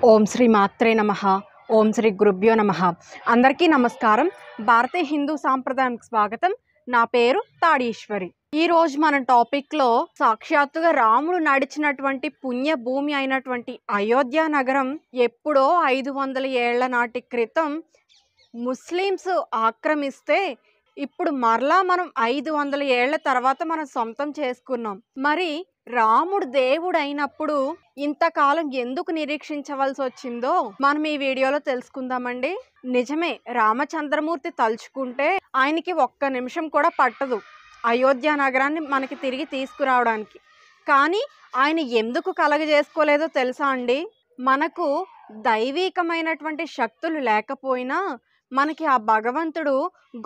ఓం శ్రీ మాత్రే నమః. ఓం శ్రీ గురుభ్యో నమః. అందరికీ నమస్కారం. భారతీయ హిందూ సాంప్రదాయానికి స్వాగతం. నా పేరు తాడీశ్వరి. ఈ రోజు మన టాపిక్లో సాక్షాత్తుగా రాముడు నడిచినటువంటి పుణ్య భూమి అయినటువంటి అయోధ్య నగరం ఎప్పుడో 500 ఏళ్ల నాటి క్రితం ముస్లిమ్స్ ఆక్రమిస్తే ఇప్పుడు మరలా మనం 500 ఏళ్ల తర్వాత మనం సొంతం చేసుకున్నాం. మరి రాముడు దేవుడు అయినప్పుడు ఇంతకాలం ఎందుకు నిరీక్షించవలసి వచ్చిందో మనం ఈ వీడియోలో తెలుసుకుందామండి. నిజమే, రామచంద్రమూర్తి తలుచుకుంటే ఆయనకి ఒక్క నిమిషం కూడా పట్టదు అయోధ్య నగరాన్ని మనకి తిరిగి తీసుకురావడానికి. కానీ ఆయన ఎందుకు కలగజేసుకోలేదో తెలుసా అండి? మనకు దైవీకమైనటువంటి శక్తులు లేకపోయినా మనకి ఆ భగవంతుడు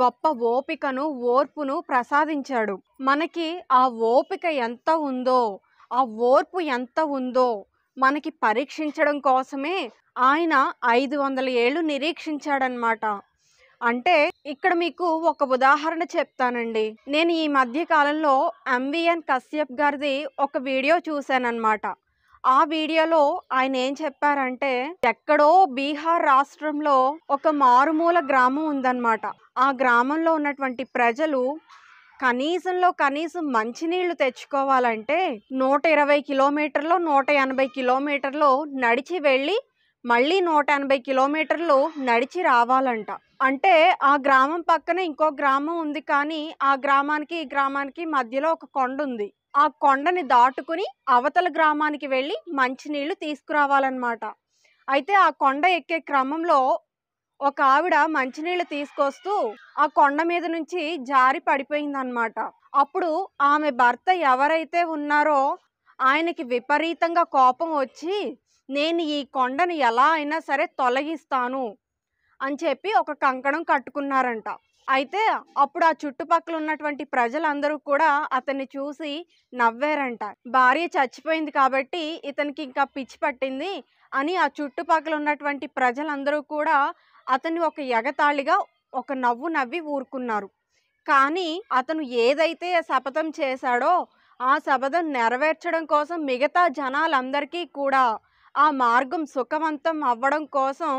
గొప్ప ఓపికను ఓర్పును ప్రసాదించాడు. మనకి ఆ ఓపిక ఎంత ఉందో, ఆ ఓర్పు ఎంత ఉందో మనకి పరీక్షించడం కోసమే ఆయన 500 ఏళ్ళు నిరీక్షించాడనమాట. అంటే ఇక్కడ మీకు ఒక ఉదాహరణ చెప్తానండి. నేను ఈ మధ్య కాలంలో ఎంవిఎన్ కశ్యప్ గారిది ఒక వీడియో చూశానన్నమాట. ఆ వీడియోలో ఆయన ఏం చెప్పారంటే, ఎక్కడో బీహార్ రాష్ట్రంలో ఒక మారుమూల గ్రామం ఉందన్నమాట. ఆ గ్రామంలో ఉన్నటువంటి ప్రజలు కనీసం మంచినీళ్లు తెచ్చుకోవాలంటే 120 కిలోమీటర్లు 180 కిలోమీటర్లు నడిచి వెళ్ళి మళ్ళీ 180 కిలోమీటర్లు నడిచి రావాలంట. అంటే ఆ గ్రామం పక్కన ఇంకో గ్రామం ఉంది, కానీ ఆ గ్రామానికి ఈ గ్రామానికి మధ్యలో ఒక కొండ ఉంది. ఆ కొండని దాటుకుని అవతల గ్రామానికి వెళ్ళి మంచినీళ్లు తీసుకురావాలన్నమాట. అయితే ఆ కొండ ఎక్కే క్రమంలో ఒక ఆవిడ మంచినీళ్ళు తీసుకొస్తూ ఆ కొండ మీద నుంచి జారి పడిపోయిందన్నమాట. అప్పుడు ఆమె భర్త ఎవరైతే ఉన్నారో ఆయనకి విపరీతంగా కోపం వచ్చి, నేను ఈ కొండను ఎలా అయినా సరే తొలగిస్తాను అని చెప్పి ఒక కంకణం కట్టుకున్నారంట. అయితే అప్పుడు ఆ చుట్టుపక్కల ఉన్నటువంటి ప్రజలందరూ కూడా అతన్ని చూసి నవ్వారంట. భార్య చచ్చిపోయింది కాబట్టి ఇతనికి ఇంకా పిచ్చి పట్టింది అని ఆ చుట్టుపక్కల ఉన్నటువంటి ప్రజలందరూ కూడా అతన్ని ఒక ఎగతాళిగా ఒక నవ్వు నవ్వి ఊరుకున్నారు. కానీ అతను ఏదైతే శపథం చేశాడో ఆ శపథం నెరవేర్చడం కోసం మిగతా జనాలందరికీ కూడా ఆ మార్గం సుఖవంతం అవ్వడం కోసం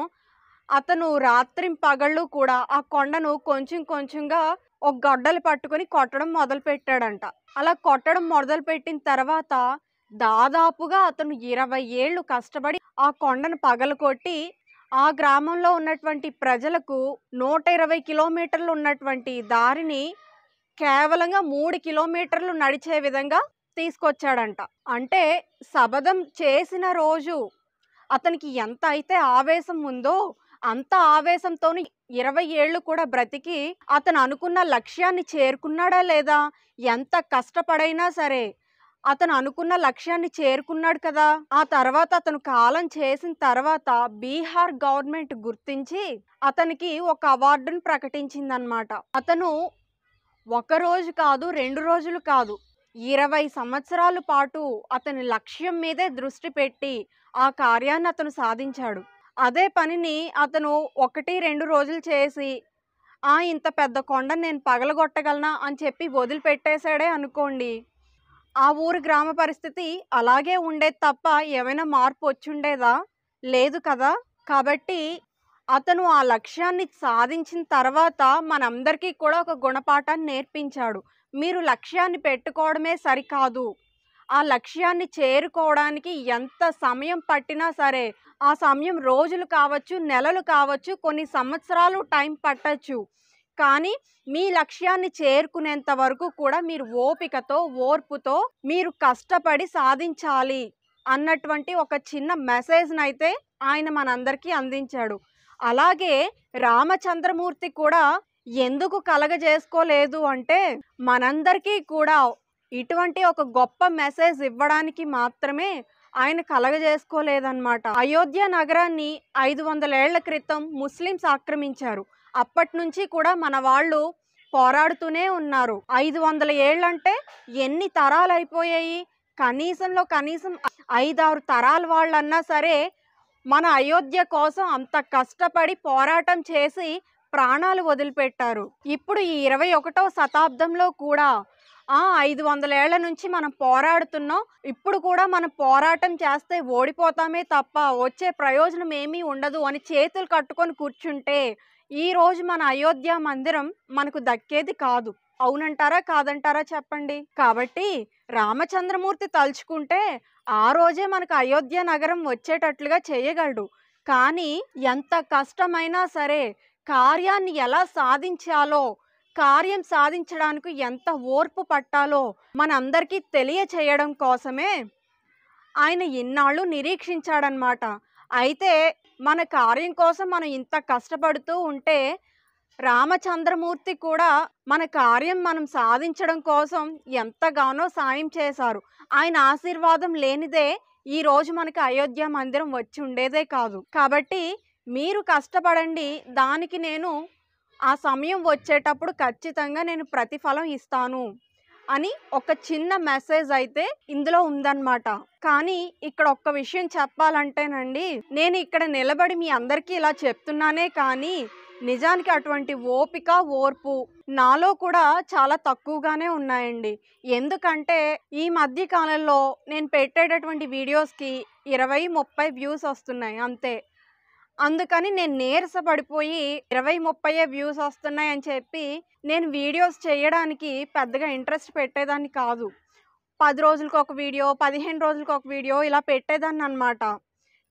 అతను రాత్రింపగళ్ళు కూడా ఆ కొండను కొంచెం కొంచెంగా ఒక గొడ్డలు పట్టుకొని కొట్టడం మొదలు పెట్టాడంట. అలా కొట్టడం మొదలు పెట్టిన తర్వాత దాదాపుగా అతను 20 ఏళ్ళు కష్టపడి ఆ కొండను పగలకొట్టి ఆ గ్రామంలో ఉన్నటువంటి ప్రజలకు 120 కిలోమీటర్లు ఉన్నటువంటి దారిని కేవలంగా 3 కిలోమీటర్లు నడిచే విధంగా తీసుకొచ్చాడంట. అంటే శపథం చేసిన రోజు అతనికి ఎంత అయితే ఆవేశం ఉందో అంత ఆవేశంతోని 20 ఏళ్ళు కూడా బ్రతికి అతను అనుకున్న లక్ష్యాన్ని చేరుకున్నాడా లేదా? ఎంత కష్టపడైనా సరే అతను అనుకున్న లక్ష్యాన్ని చేరుకున్నాడు కదా. ఆ తర్వాత అతను కాలం చేసిన తర్వాత బీహార్ గవర్నమెంట్ గుర్తించి అతనికి ఒక అవార్డును ప్రకటించిందనమాట. అతను ఒక రోజు కాదు, 2 రోజులు కాదు, 20 సంవత్సరాల పాటు అతని లక్ష్యం మీదే దృష్టి పెట్టి ఆ కార్యాన్ని అతను సాధించాడు. అదే పనిని అతను 1-2 రోజులు చేసి ఇంత పెద్ద కొండను నేను పగలగొట్టగలనా అని చెప్పి వదిలిపెట్టేశాడే అనుకోండి, ఆ ఊరి గ్రామ పరిస్థితి అలాగే ఉండేది తప్ప ఏమైనా మార్పు వచ్చుండేదా? లేదు కదా. కాబట్టి అతను ఆ లక్ష్యాన్ని సాధించిన తర్వాత మనందరికీ కూడా ఒక గుణపాఠాన్ని నేర్పించాడు. మీరు లక్ష్యాన్ని పెట్టుకోవడమే సరికాదు, ఆ లక్ష్యాన్ని చేరుకోవడానికి ఎంత సమయం పట్టినా సరే, ఆ సమయం రోజులు కావచ్చు, నెలలు కావచ్చు, కొన్ని సంవత్సరాలు టైం పట్టచ్చు, కానీ మీ లక్ష్యాన్ని చేరుకునేంత వరకు కూడా మీరు ఓపికతో ఓర్పుతో మీరు కష్టపడి సాధించాలి అన్నటువంటి ఒక చిన్న మెసేజ్ని అయితే ఆయన మనందరికీ అందించాడు. అలాగే రామచంద్రమూర్తి కూడా ఎందుకు కలగజేసుకోలేదు అంటే, మనందరికీ కూడా ఇటువంటి ఒక గొప్ప మెసేజ్ ఇవ్వడానికి మాత్రమే ఆయన కలగజేసుకోలేదన్నమాట. అయోధ్య నగరాన్ని 500 ఏళ్ల క్రితం ముస్లిమ్స్ ఆక్రమించారు. అప్పటి నుంచి కూడా మన వాళ్ళు పోరాడుతూనే ఉన్నారు. 500 ఏళ్ళంటే ఎన్ని తరాలు అయిపోయాయి? కనీసం 5-6 తరాల వాళ్ళన్నా సరే మన అయోధ్య కోసం అంత కష్టపడి పోరాటం చేసి ప్రాణాలు వదిలిపెట్టారు. ఇప్పుడు ఈ 21వ శతాబ్దంలో కూడా 500 ఏళ్ల నుంచి మనం పోరాడుతున్నాం. ఇప్పుడు కూడా మనం పోరాటం చేస్తే ఓడిపోతామే తప్ప వచ్చే ప్రయోజనం ఏమీ ఉండదు అని చేతులు కట్టుకొని కూర్చుంటే ఈరోజు మన అయోధ్య మందిరం మనకు దక్కేది కాదు. అవునంటారా? కాదంటారా? చెప్పండి. కాబట్టి రామచంద్రమూర్తి తలుచుకుంటే ఆ రోజే మనకు అయోధ్య నగరం వచ్చేటట్లుగా చేయగలడు. కానీ ఎంత కష్టమైనా సరే కార్యాన్ని ఎలా సాధించాలో, కార్యం సాధించడానికి ఎంత ఓర్పు పట్టాలో మనందరికీ తెలియచేయడం కోసమే ఆయన ఇన్నాళ్ళు నిరీక్షించాడనమాట. అయితే మన కార్యం కోసం మనం ఇంత కష్టపడుతూ ఉంటే రామచంద్రమూర్తి కూడా మన కార్యం మనం సాధించడం కోసం ఎంతగానో సాయం చేశారు. ఆయన ఆశీర్వాదం లేనిదే ఈరోజు మనకి అయోధ్య మందిరం వచ్చి ఉండేదే కాదు. కాబట్టి మీరు కష్టపడండి. దానికి నేను ఆ సమయం వచ్చేటప్పుడు ఖచ్చితంగా నేను ప్రతిఫలం ఇస్తాను అని ఒక చిన్న మెసేజ్ అయితే ఇందులో ఉందన్నమాట. కానీ ఇక్కడ ఒక్క విషయం చెప్పాలంటేనండి, నేను ఇక్కడ నిలబడి మీ అందరికీ ఇలా చెప్తున్నానే కానీ నిజానికి అటువంటి ఓపిక, ఓర్పు నాలో కూడా చాలా తక్కువగానే ఉన్నాయండి. ఎందుకంటే ఈ మధ్య కాలంలో నేను పెట్టేటటువంటి వీడియోస్కి 20-30 వ్యూస్ వస్తున్నాయి అంతే. అందుకని నేను నీరసపడిపోయి 20-30 వ్యూస్ వస్తున్నాయని చెప్పి నేను వీడియోస్ చేయడానికి పెద్దగా ఇంట్రెస్ట్ పెట్టేదాన్ని కాదు. 10 రోజులకు ఒక వీడియో, 15 రోజులకు ఒక వీడియో ఇలా పెట్టేదాన్ని అన్నమాట.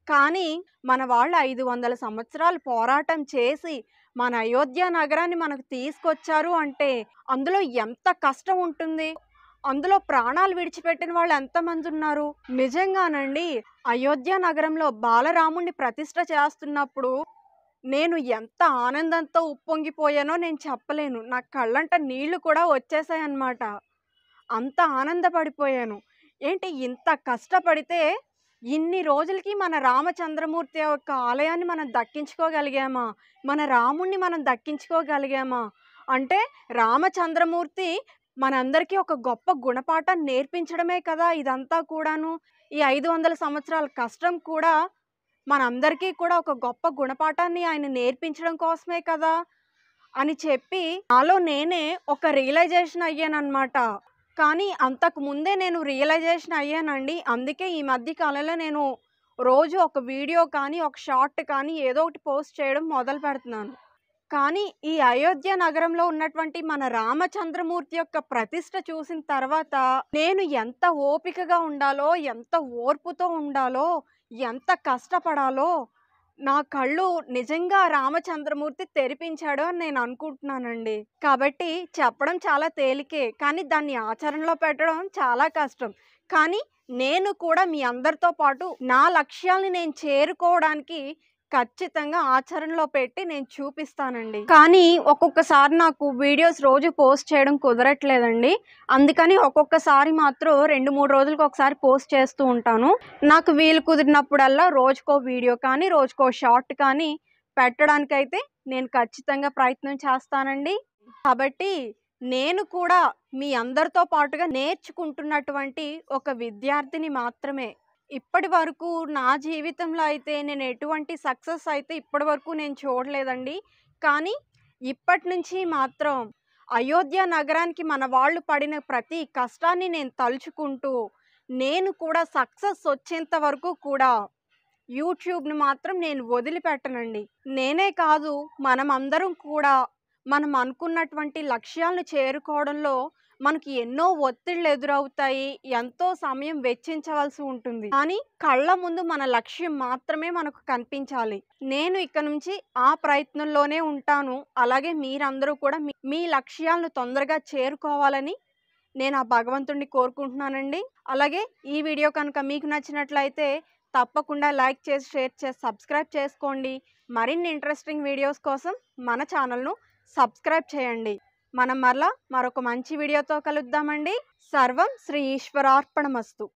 కానీ మన వాళ్ళు 500 సంవత్సరాలు పోరాటం చేసి మన అయోధ్య నగరాన్ని మనకు తీసుకొచ్చారు అంటే అందులో ఎంత కష్టం ఉంటుంది. అందులో ప్రాణాలు విడిచిపెట్టిన వాళ్ళు ఎంతమంది ఉన్నారు. నిజంగానండి, అయోధ్య నగరంలో బాలరాముణ్ణి ప్రతిష్ఠ చేస్తున్నప్పుడు నేను ఎంత ఆనందంతో ఉప్పొంగిపోయానో నేను చెప్పలేను. నా కళ్ళంట నీళ్లు కూడా వచ్చేసాయన్నమాట. అంత ఆనందపడిపోయాను. ఏంటి ఇంత కష్టపడితే ఇన్ని రోజులకి మన రామచంద్రమూర్తి యొక్క ఆలయాన్ని మనం దక్కించుకోగలిగామా, మన రాముణ్ణి మనం దక్కించుకోగలిగామా అంటే రామచంద్రమూర్తి మనందరికీ ఒక గొప్ప గుణపాఠాన్ని నేర్పించడమే కదా ఇదంతా కూడాను. ఈ 500 సంవత్సరాల కష్టం కూడా మనందరికీ కూడా ఒక గొప్ప గుణపాఠాన్ని ఆయన నేర్పించడం కోసమే కదా అని చెప్పి నాలో నేనే ఒక రియలైజేషన్ అయ్యానన్నమాట. కానీ అంతకు ముందే నేను రియలైజేషన్ అయ్యానండి. అందుకే ఈ మధ్య కాలంలో నేను రోజు ఒక వీడియో కానీ, ఒక షార్ట్ కానీ ఏదో ఒకటి పోస్ట్ చేయడం మొదలు పెడుతున్నాను. కానీ ఈ అయోధ్య నగరంలో ఉన్నటువంటి మన రామచంద్రమూర్తి యొక్క ప్రతిష్ఠ చూసిన తర్వాత నేను ఎంత ఓపికగా ఉండాలో, ఎంత ఓర్పుతో ఉండాలో, ఎంత కష్టపడాలో నా కళ్ళు నిజంగా రామచంద్రమూర్తి తెరిపించాడు అని నేను అనుకుంటున్నానండి. కాబట్టి చెప్పడం చాలా తేలికే, కానీ దాన్ని ఆచరణలో పెట్టడం చాలా కష్టం. కానీ నేను కూడా మీ అందరితో పాటు నా లక్ష్యాల్ని నేను చేరుకోవడానికి ఖచ్చితంగా ఆచరణలో పెట్టి నేను చూపిస్తానండి. కానీ ఒక్కొక్కసారి నాకు వీడియోస్ రోజు పోస్ట్ చేయడం కుదరట్లేదండి. అందుకని ఒక్కొక్కసారి మాత్రం 2-3 రోజులకు ఒకసారి పోస్ట్ చేస్తూ ఉంటాను. నాకు వీలు కుదిరినప్పుడల్లా రోజుకో వీడియో కానీ, రోజుకో షార్ట్ కానీ పెట్టడానికైతే నేను ఖచ్చితంగా ప్రయత్నం చేస్తానండి. కాబట్టి నేను కూడా మీ అందరితో పాటుగా నేర్చుకుంటున్నటువంటి ఒక విద్యార్థిని మాత్రమే. ఇప్పటి వరకు నా జీవితంలో అయితే నేను ఎటువంటి సక్సెస్ అయితే ఇప్పటి వరకు నేను చూడలేదండి. కానీ ఇప్పటి నుంచి మాత్రం అయోధ్య నగరానికి మన వాళ్ళు పడిన ప్రతి కష్టాన్ని నేను తలుచుకుంటూ నేను కూడా సక్సెస్ వచ్చేంత వరకు కూడా యూట్యూబ్ని మాత్రం నేను వదిలిపెట్టనండి. నేనే కాదు, మనమందరం కూడా మనం అనుకున్నటువంటి లక్ష్యాలను చేరుకోవడంలో మనకి ఎన్నో ఒత్తిళ్ళు ఎదురవుతాయి. ఎంతో సమయం వెచ్చించవలసి ఉంటుంది. కానీ కళ్ళ ముందు మన లక్ష్యం మాత్రమే మనకు కనిపించాలి. నేను ఇక నుంచి ఆ ప్రయత్నంలోనే ఉంటాను. అలాగే మీరందరూ కూడా మీ లక్ష్యాలను తొందరగా చేరుకోవాలని నేను ఆ భగవంతుడిని కోరుకుంటున్నానండి. అలాగే ఈ వీడియో కనుక మీకు నచ్చినట్లయితే తప్పకుండా లైక్ చేసి, షేర్ చేసి, సబ్స్క్రైబ్ చేసుకోండి. మరిన్ని ఇంట్రెస్టింగ్ వీడియోస్ కోసం మన ఛానల్ను సబ్స్క్రైబ్ చేయండి. మనం మరలా మరొక మంచి వీడియోతో కలుద్దామండి. సర్వం శ్రీ ఈశ్వరార్పణమస్తు.